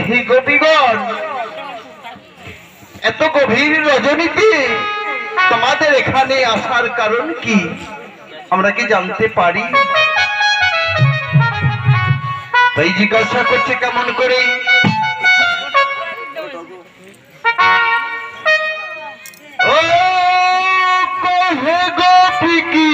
হে গোপীগণ, এত গভীর রজনীতে তোমাদের এখানে আসার কারণ কি আমরা কি জানতে পারি? তাই জিজ্ঞাসা করছে কেমন করে। ও কহে গোপী কি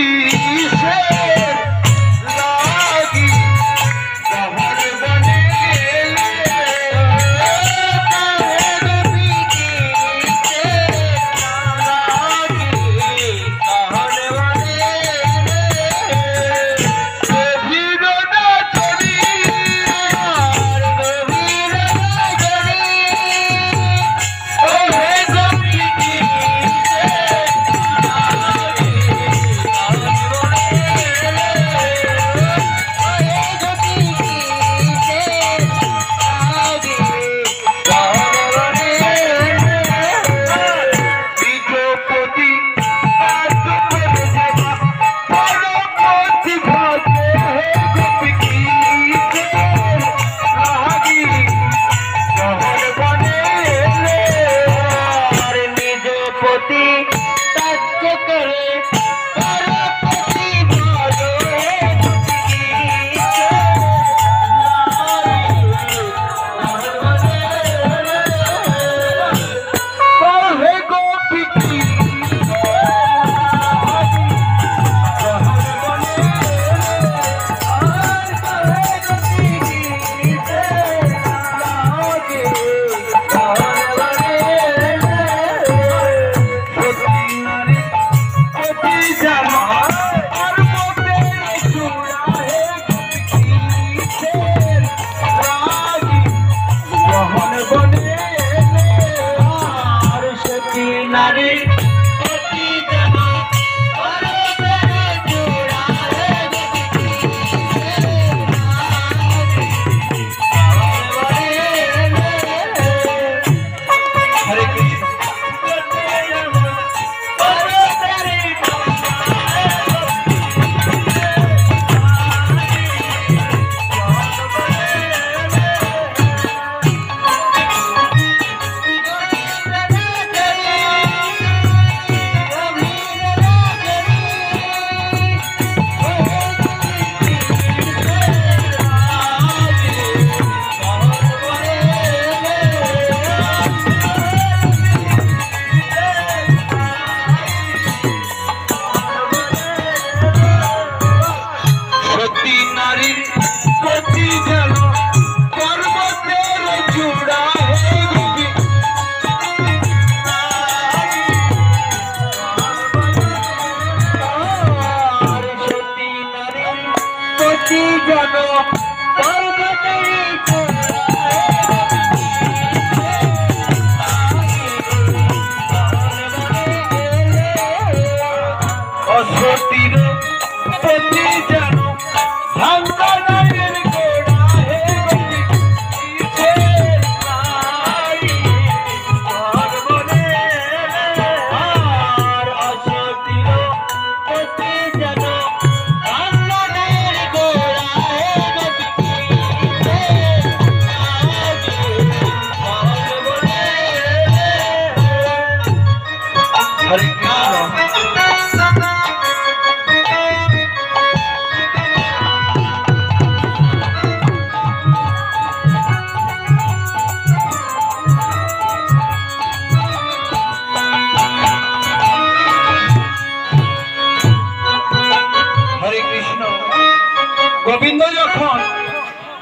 গোবিন্দ যখন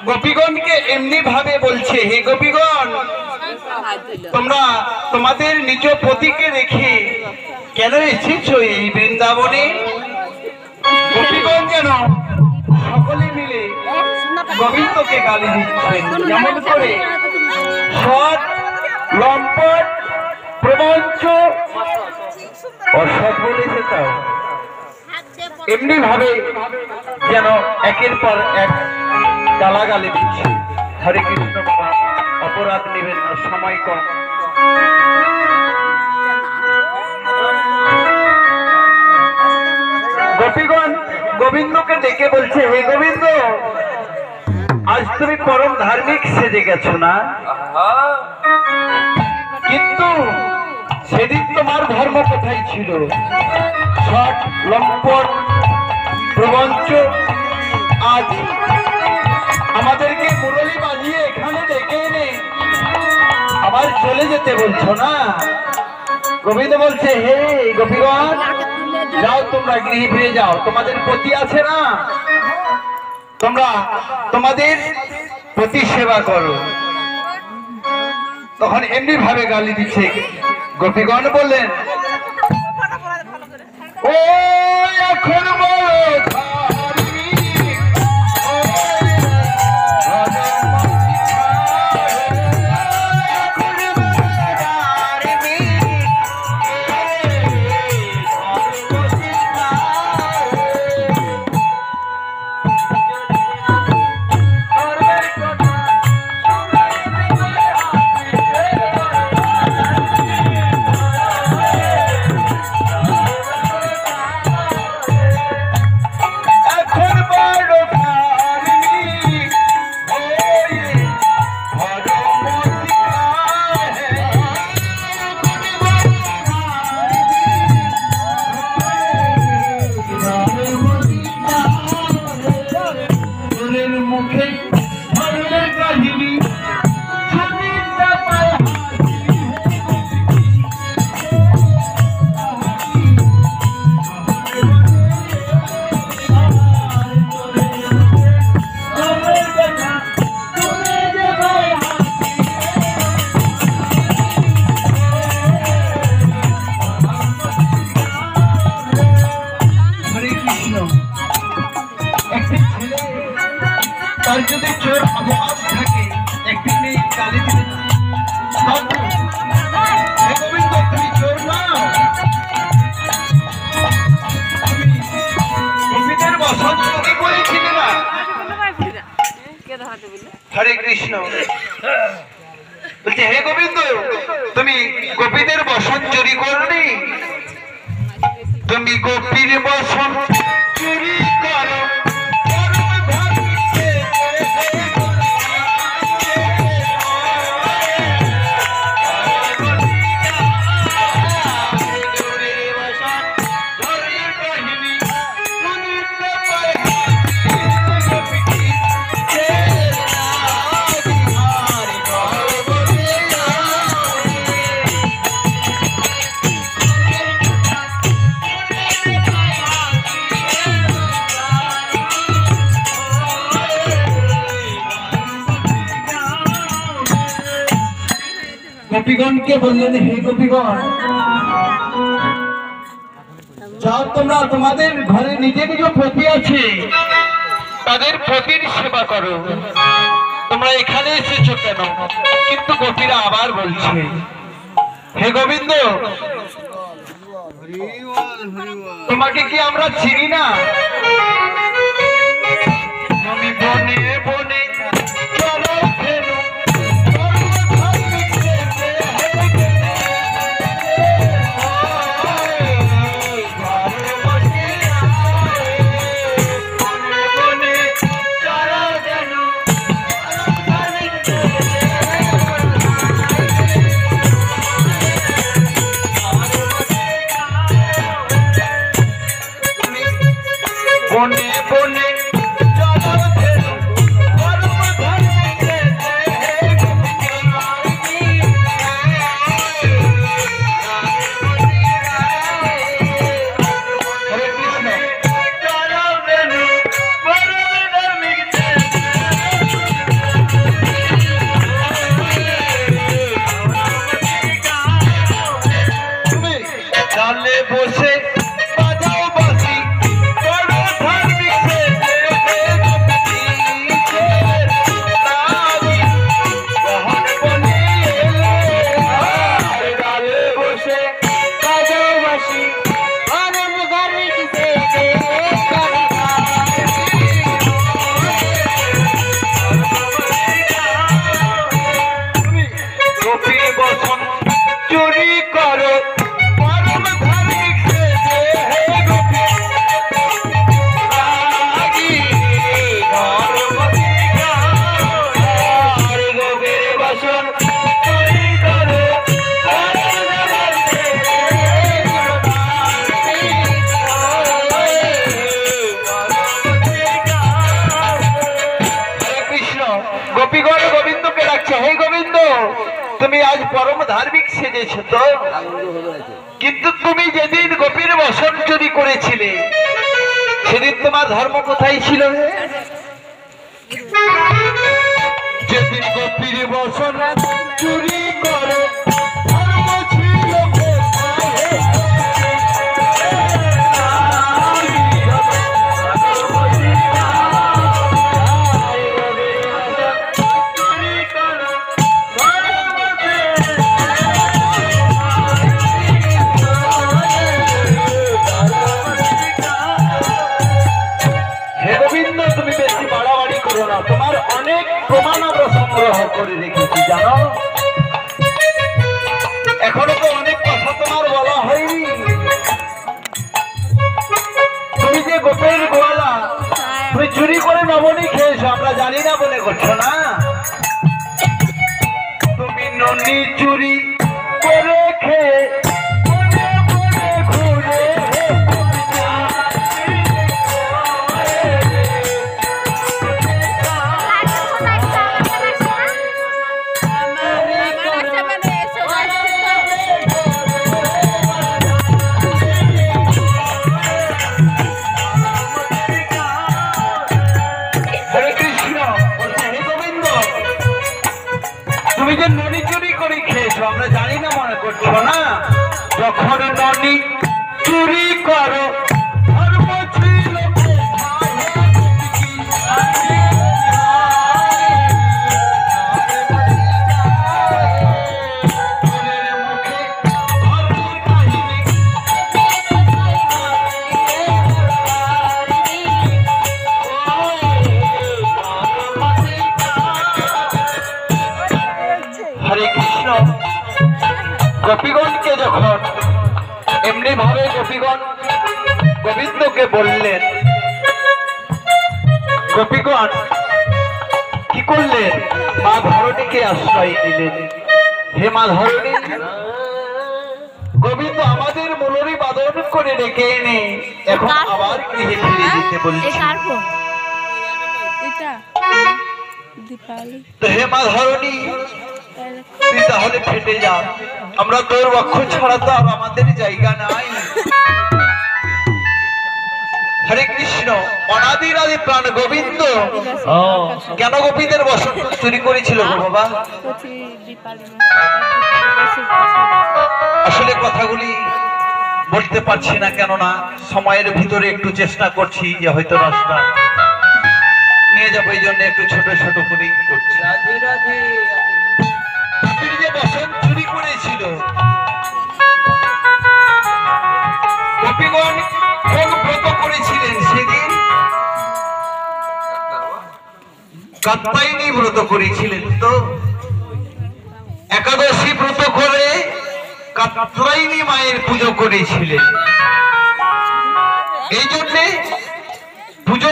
গোপীগণকে এমনি ভাবে বলছে, হে গোপীগণ, তোমরা তোমাদের নিজ পতিকে রেখে কেন এসেছো এই বৃন্দাবনে? গোপীগণ যেন সকলে মিলে গোবিন্দকে গালি দিচ্ছেন, যেমন করে সৎ, লম্পট, প্রবঞ্চ, অসৎ বলেছে তাও এমনি ভাবে যেন একের পর এক গালাগালি দিচ্ছে। হরে কৃষ্ণ বাবা, অপরাধ নেবেন না, সময় কম। গোপীগণ গোবিন্দকে ডেকে বলছে, হে গোবিন্দ, আজ তুমি পরম ধার্মিক সেজে গেছো না, কিন্তু সেদিন তোমার ধর্ম কোথায় ছিল? শট লম্পট প্রবঞ্চ। আজ আমাদেরকে মুরলি বাজিয়ে এখানে ডেকে এনে আবার চলে যেতে বলছো না? গোবিন্দ বলছে, হে গোপীগণ, যাও তোমরা গৃহে ফিরে যাও, তোমাদের পতি আছে না, তোমরা তোমাদের পতি সেবা করো। তখন এমনি ভাবে গালি দিচ্ছে। গোপীগণ বললেন, ও এখন তার যদি চোর অভাব থাকে, একদিন এই গালি দিলে গোবিন্দ তুমি চোর না, তুমি গোপীদের বসন চুরি করেছিলে না? হরে কৃষ্ণ বলছে, হে গোবিন্দ, তুমি গোপীদের বসন চুরি করনি, তুমি গোপীর বসন চুরি করো। গোপীগণকে বললেন, হে গোপীগণ, যাও তোমরা তোমাদের ঘরে নিজে নিজ পতি আছে, তাদের পতির সেবা করো, তোমরা এখানে এসেছো কেন? কিন্তু গোপীরা আবার বলছে, হে গোবিন্দ, তোমাকে কি আমরা চিনি না? আমি বনে বনে চলো ফেরো, বনে বনে চলো ফেরো, পরম ধর্মে হরে কৃষ্ণ। চলো ফেরো, পরম ধর্মে তুমি চালে বসে বাজাও বাঁশি, চুরি করো, পরম ধার্মিক সেজে, হে গোপী রাগী গর্ভবতী গাও। আজ পরম ধার্মিক সেজেছো তো, কিন্তু তুমি যেদিন গোপীর বসন চুরি করেছিলে সেদিন তোমার ধর্ম কোথায় ছিল? যেদিন গোপীর বসন চুরি করে ধর্ম ছিল তোমার অনেক প্রমাণ আমরা সংগ্রহ করে রেখেছি জানো। এখনো তো অনেক কথা তোমার বলা হয়নি। তুমি যে গোপের গোয়ালা তুমি চুরি করে নবনী খেয়েছো আমরা জানি না বলে করছো না। তুমি ননি চুরি করে খেয়ে তুমি যে ননি চুরি করে খেয়েছো আমরা জানি না মনে করছো না। যখন ননি চুরি করো ধর্ম ছিল হরে কৃষ্ণ। গোপীগণকে যখন এমনি ভাবে গোপীগণ গোবিন্দকে বললেন, গোপীগণ কি করলেন? মা ধরণীকে আশ্রয় দিলেন। হে মা ধরণী, গোবিন্দ আমাদের মুরলী বাদন করে ডেকে এনে এখন আবার গৃহে ফিরে যেতে বলছে। তো হে মা ধরণী তুই তাহলে ফেটে যা, আমরা তোর বক্ষ ছাড়া তো আর আমাদের জায়গা নাই। হরে কৃষ্ণ। অনাদির আদি প্রাণ গোবিন্দ কেন গোপীদের বসন চুরি করেছিল গো বাবা? আসলে কথাগুলি বলতে পারছি না, কেননা সময়ের ভিতরে একটু চেষ্টা করছি যে হয়তো রাস্তা নিয়ে যাবো, এই জন্য একটু ছোট ছোট করেই করছি। যে বসন চুরি করেছিল গোপীগণ কোন ব্রত করেছিলেন সেদিন? কাত্যায়নী ব্রত করেছিলেন। তো একাদশী ব্রত করে কাত্যায়নী মায়ের পুজো করেছিলেন। এই জন্যে পুজো